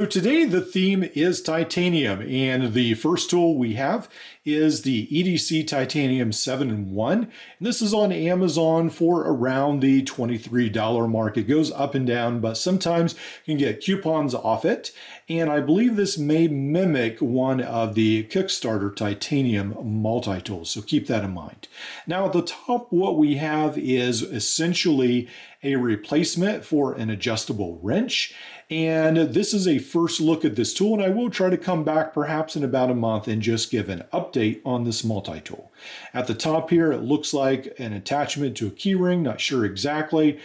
So today the theme is titanium, and the first tool we have is the EDC Titanium 7-in-1. And this is on Amazon for around the $23 mark. It goes up and down, but sometimes you can get coupons off it. And I believe this may mimic one of the Kickstarter titanium multi-tools, so keep that in mind. Now at the top, what we have is essentially a replacement for an adjustable wrench. And this is a first look at this tool, and I will try to come back perhaps in about a month and just give an update on this multi-tool. At the top here, it looks like an attachment to a key ring, not sure exactly.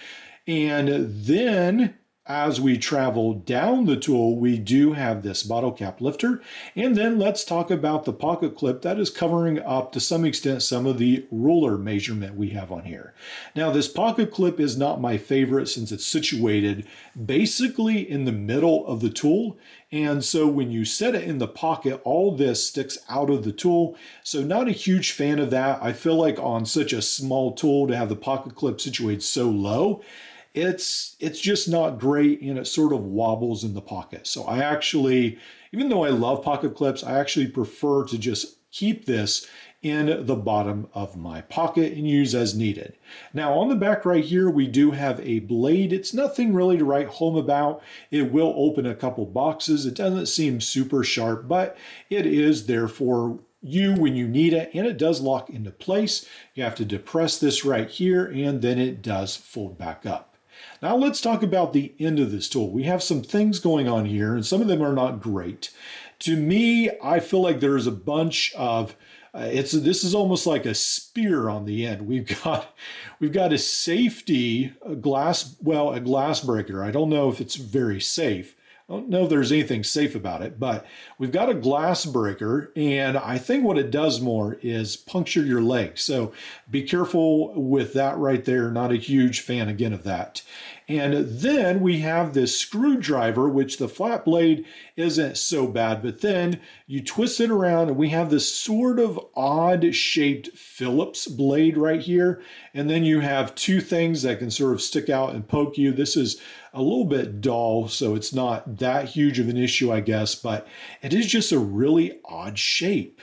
And then as we travel down the tool, we do have this bottle cap lifter. And then let's talk about the pocket clip that is covering up to some extent some of the ruler measurement we have on here. Now this pocket clip is not my favorite since it's situated basically in the middle of the tool. And so when you set it in the pocket, all this sticks out of the tool. So not a huge fan of that. I feel like on such a small tool to have the pocket clip situated so low, it's just not great, and it sort of wobbles in the pocket. So I actually, even though I love pocket clips, I actually prefer to just keep this in the bottom of my pocket and use as needed. Now on the back right here, we do have a blade. It's nothing really to write home about. It will open a couple boxes. It doesn't seem super sharp, but it is there for you when you need it, and it does lock into place. You have to depress this right here, and then it does fold back up. Now let's talk about the end of this tool. We have some things going on here, and some of them are not great. To me, I feel like there's a bunch of, this is almost like a spear on the end. We've got a safety, a glass breaker. I don't know if it's very safe. I don't know if there's anything safe about it, but we've got a glass breaker, and I think what it does more is puncture your leg. So be careful with that right there. Not a huge fan again of that. And then we have this screwdriver, which the flat blade isn't so bad, but then you twist it around and we have this sort of odd shaped Phillips blade right here. And then you have two things that can sort of stick out and poke you. This is a little bit dull, so it's not that huge of an issue, I guess, but it is just a really odd shape.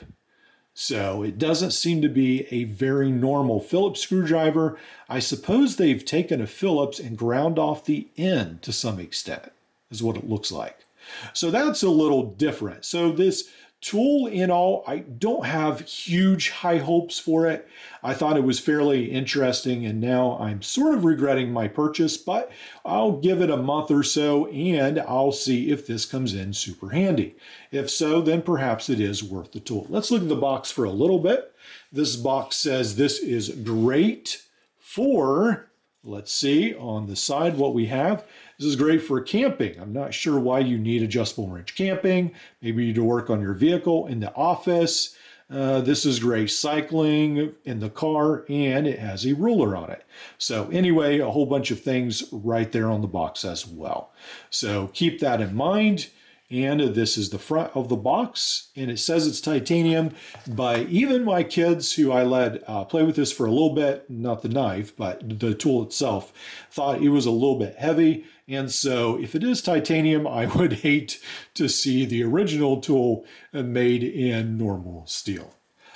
So it doesn't seem to be a very normal Phillips screwdriver. I suppose they've taken a Phillips and ground off the end to some extent, is what it looks like. So that's a little different. So this tool in all, I don't have huge high hopes for it. I thought it was fairly interesting, and now I'm sort of regretting my purchase, but I'll give it a month or so and I'll see if this comes in super handy. If so, then perhaps it is worth the tool. Let's look at the box for a little bit. This box says this is great for, let's see on the side what we have. This is great for camping. I'm not sure why you need adjustable wrench camping. Maybe you to work on your vehicle in the office. This is great cycling in the car, and it has a ruler on it. So anyway, a whole bunch of things right there on the box as well. So keep that in mind. And this is the front of the box, and it says it's titanium, but even my kids who I let play with this for a little bit, not the knife, but the tool itself, thought it was a little bit heavy. And so if it is titanium, I would hate to see the original tool made in normal steel.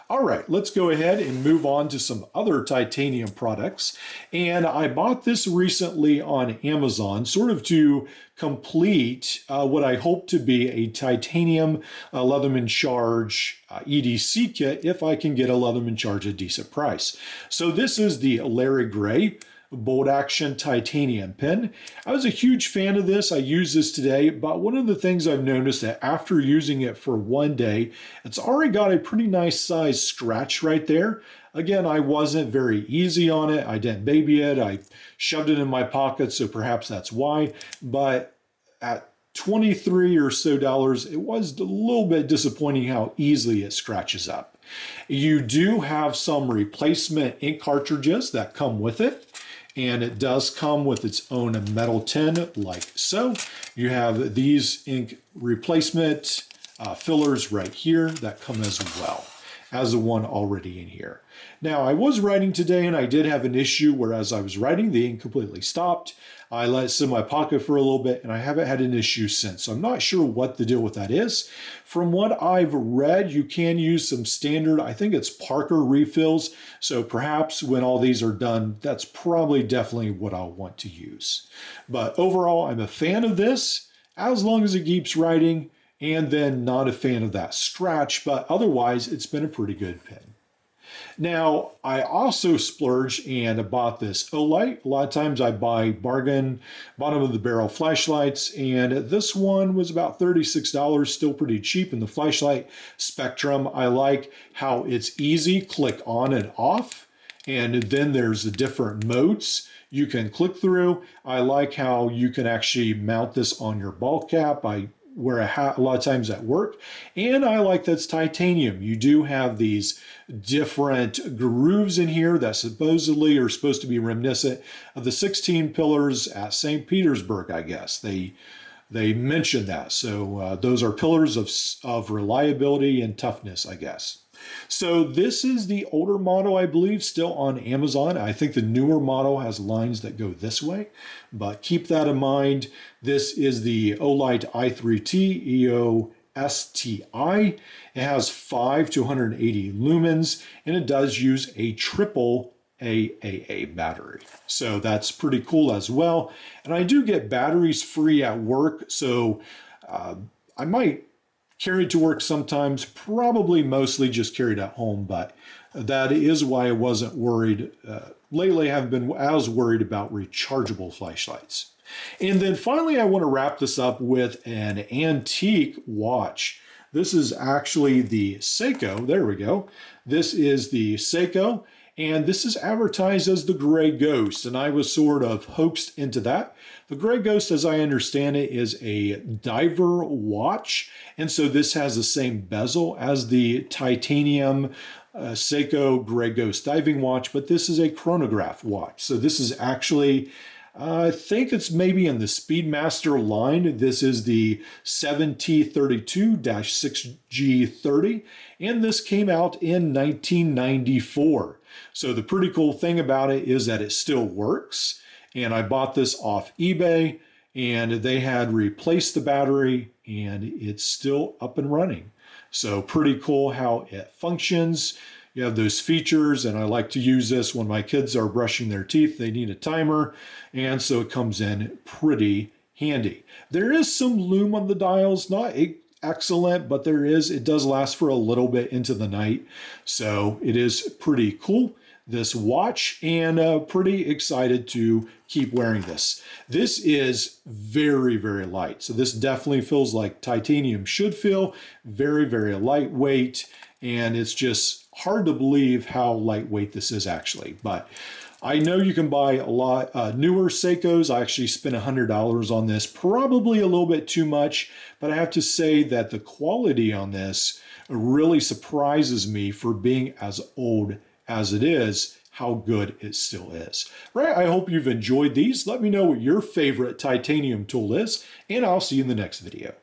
All right, let's go ahead and move on to some other titanium products. And I bought this recently on Amazon, sort of to complete what I hope to be a titanium Leatherman Charge EDC kit if I can get a Leatherman Charge at a decent price. So this is the Larry Gray bolt action titanium pin. I was a huge fan of this. I use this today, but one of the things I've noticed that after using it for one day, it's already got a pretty nice size scratch right there. Again, I wasn't very easy on it. I didn't baby it. I shoved it in my pocket, so perhaps that's why. But at $23 or so, it was a little bit disappointing how easily it scratches up. You do have some replacement ink cartridges that come with it. And it does come with its own metal tin like so. You have these ink replacement fillers right here that come as well. as the one already in here. Now, I was writing today and I did have an issue where as I was writing, the ink completely stopped. I let it sit in my pocket for a little bit and I haven't had an issue since. So I'm not sure what the deal with that is. From what I've read, you can use some standard, I think it's Parker refills. So perhaps when all these are done, that's probably definitely what I'll want to use. But overall, I'm a fan of this as long as it keeps writing, and then not a fan of that scratch, but otherwise it's been a pretty good pen. Now, I also splurged and bought this Olight. A lot of times I buy bargain, bottom of the barrel flashlights, and this one was about $36, still pretty cheap in the flashlight spectrum. I like how it's easy, click on and off, and then there's the different modes you can click through. I like how you can actually mount this on your ball cap. I wear a hat a lot of times at work, and I like that it's titanium. You do have these different grooves in here that supposedly are supposed to be reminiscent of the 16 pillars at St. Petersburg, I guess. They mentioned that. So those are pillars of reliability and toughness, I guess. So this is the older model, I believe, still on Amazon. I think the newer model has lines that go this way, but keep that in mind. This is the Olight i3T EOSTI. It has 5 to 180 lumens, and it does use a triple AAA battery. So that's pretty cool as well. And I do get batteries free at work, so I might carry it to work sometimes, probably mostly just carried at home, but that is why I wasn't worried. Lately, I haven't been as worried about rechargeable flashlights. And then finally, I want to wrap this up with an antique watch. This is actually the Seiko. There we go. This is the Seiko, and this is advertised as the Gray Ghost, and I was sort of hoaxed into that. The Gray Ghost, as I understand it, is a diver watch, and so this has the same bezel as the titanium Seiko Gray Ghost diving watch, but this is a chronograph watch. So this is actually, I think it's maybe in the Speedmaster line. This is the 7T32-6G30, and this came out in 1994. So the pretty cool thing about it is that it still works. And I bought this off eBay, and they had replaced the battery, and it's still up and running. So pretty cool how it functions. You have those features, and I like to use this when my kids are brushing their teeth. They need a timer, and so it comes in pretty handy. There is some lume on the dials, not excellent, but it does last for a little bit into the night. So it is pretty cool, this watch, and pretty excited to keep wearing this. This is very, very light. So this definitely feels like titanium should feel. Very, very lightweight, and it's just hard to believe how lightweight this is actually. But I know you can buy a lot newer Seikos. I actually spent $100 on this, probably a little bit too much, but I have to say that the quality on this really surprises me for being as old as it is, how good it still is. Right, I hope you've enjoyed these. Let me know what your favorite titanium tool is, and I'll see you in the next video.